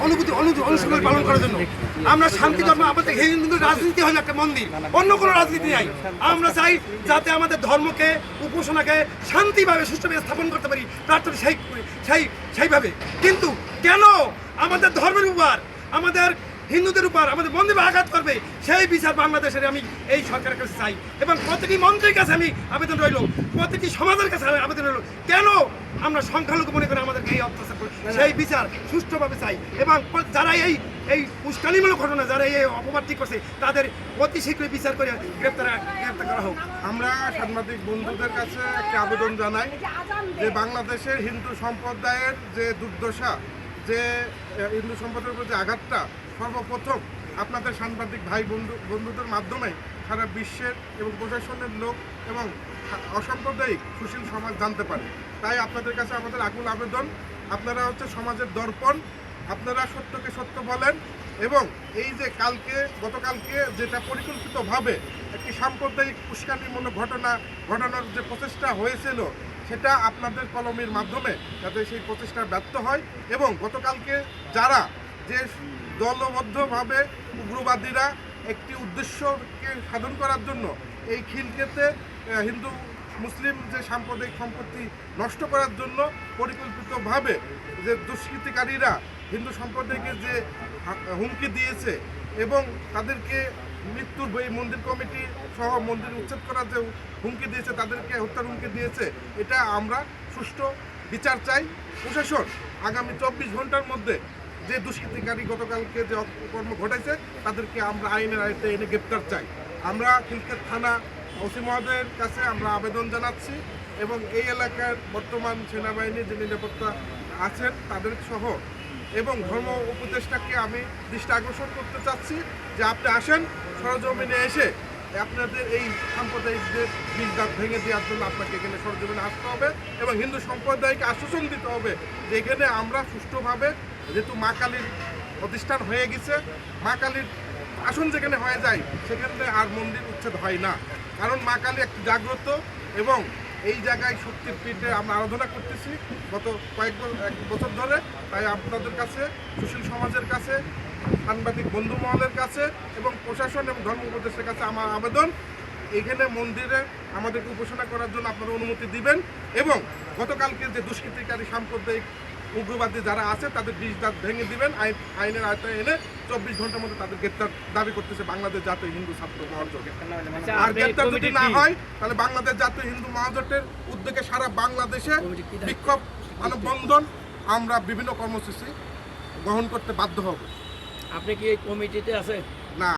অনুভূতি অনুশীলন পালন করার জন্য আমরা শান্তি ধর্ম, আমাদের হিন্দু রাজনীতি হলো একটা মন্দির, অন্য কোনো রাজনীতি নাই। আমরা চাই যাতে আমাদের ধর্মকে, উপাসনাকে শান্তিভাবে সুষ্ঠুভাবে স্থাপন করতে পারি, প্রার্থনা সেইভাবে। কিন্তু কেন আমাদের ধর্মের উপর, আমাদের হিন্দুদের উপর, আমাদের মন্দিরে আঘাত করবে, সেই বিচার বাংলাদেশের আমি এই সরকারের কাছে চাই। এবং প্রতিটি মন্ত্রীর কাছে আমি আবেদন রইল, প্রতিটি সমাজের কাছে আবেদন রইল, কেন আমরা সংখ্যালঘু মনে করে আমাদেরকে এই অত্যাচার করে, সেই বিচার সুষ্ঠুভাবে চাই। এবং যারা এই উস্কানিমূলক ঘটনা, যারা এই অপবাদটি করছে, তাদের অতি শীঘ্রই বিচার করে গ্রেপ্তার করা হোক। আমরা সাংবাদিক বন্ধুদের কাছে একটা আবেদন জানাই যে বাংলাদেশের হিন্দু সম্প্রদায়ের যে দুর্দশা, যে হিন্দু সম্প্রদায়ের উপর যে আঘাতটা সর্বপ্রথম আপনাদের সাংবাদিক ভাই বন্ধুদের মাধ্যমে সারা বিশ্বের এবং প্রশাসনের লোক এবং অসাম্প্রদায়িক সুশীল সমাজ জানতে পারে। তাই আপনাদের কাছে আমাদের আকুল আবেদন, আপনারা হচ্ছে সমাজের দর্পণ, আপনারা সত্যকে সত্য বলেন। এবং এই যে গতকালকে যেটা পরিকল্পিতভাবে একটি সাম্প্রদায়িক উস্কানিমূলক ঘটানোর যে প্রচেষ্টা হয়েছিল, সেটা আপনাদের কলমের মাধ্যমে যাতে সেই প্রচেষ্টা ব্যর্থ হয়। এবং গতকালকে যারা যে দলবদ্ধভাবে উগ্রবাদীরা একটি উদ্দেশ্যকে সাধন করার জন্য এই খিলক্ষেতে হিন্দু মুসলিম যে সাম্প্রদায়িক সম্পত্তি নষ্ট করার জন্য পরিকল্পিতভাবে যে দুষ্কৃতিকারীরা হিন্দু সম্প্রদায়কে যে হুমকি দিয়েছে এবং তাদেরকে মৃত্যুর এই মন্দির কমিটি সহ মন্দির উচ্ছেদ করার যে হুমকি দিয়েছে, তাদেরকে হত্যার হুমকি দিয়েছে, এটা আমরা সুষ্ঠু বিচার চাই। প্রশাসন আগামী 24 ঘন্টার মধ্যে যে দুষ্কৃতিকারী গতকালকে যে অপকর্ম ঘটেছে, তাদেরকে আমরা আইনের আয়ত্তে এনে গ্রেপ্তার চাই। আমরা খিলক্ষেত থানা ওসি মহোদয়ের কাছে আমরা আবেদন জানাচ্ছি এবং এই এলাকার বর্তমান সেনাবাহিনীর যে নিরাপত্তা আছেন তাদের সহ এবং ধর্ম উপদেষ্টাকে আমি দৃষ্টি আকর্ষণ করতে চাচ্ছি যে আপনি আসেন, সরজমিনে এসে আপনাদের এই সাম্প্রদায়িকদের বীজদাঁত ভেঙে দেওয়ার জন্য আপনাকে এখানে সরজমিনে আসতে হবে এবং হিন্দু সম্প্রদায়কে আশ্বাসন দিতে হবে যে এখানে আমরা সুষ্ঠুভাবে, যেহেতু মা কালীর প্রতিষ্ঠান হয়ে গেছে, মা কালীর আসন যেখানে হয়ে যায় সেখানে আর মন্দির উচ্ছেদ হয় না। কারণ মা কালী একটি জাগ্রত এবং এই জায়গায় শক্তির পীঠে আমরা আরাধনা করতেছি গত এক বছর ধরে। তাই আপনাদের কাছে, সুশীল সমাজের কাছে, সাংবাদিক বন্ধু মহলের কাছে এবং প্রশাসন এবং ধর্ম উপদেশের কাছে আমার আবেদন, এখানে মন্দিরে আমাদেরকে উপাসনা করার জন্য আপনারা অনুমতি দিবেন এবং গতকালকে যে দুষ্কৃতিকারী সাম্প্রদায়িক উগ্রবাদী যারা আছে তাদের বীজদাঁত ভেঙে দিবেন, আইনের আয়তায় এনে 24 ঘন্টার মধ্যে তাদের গ্রেপ্তার দাবি করতেছে বাংলাদেশ জাতীয় হিন্দু ছাত্র মহাজোট। আর গ্রেপ্তার যদি না হয় তাহলে বাংলাদেশ জাতীয় হিন্দু মহাজোটের উদ্যোগে সারা বাংলাদেশে বিক্ষোভ, মানববন্ধন, আমরা বিভিন্ন কর্মসূচি গ্রহণ করতে বাধ্য হব। আপনি কি এই কমিটিতে আছেন?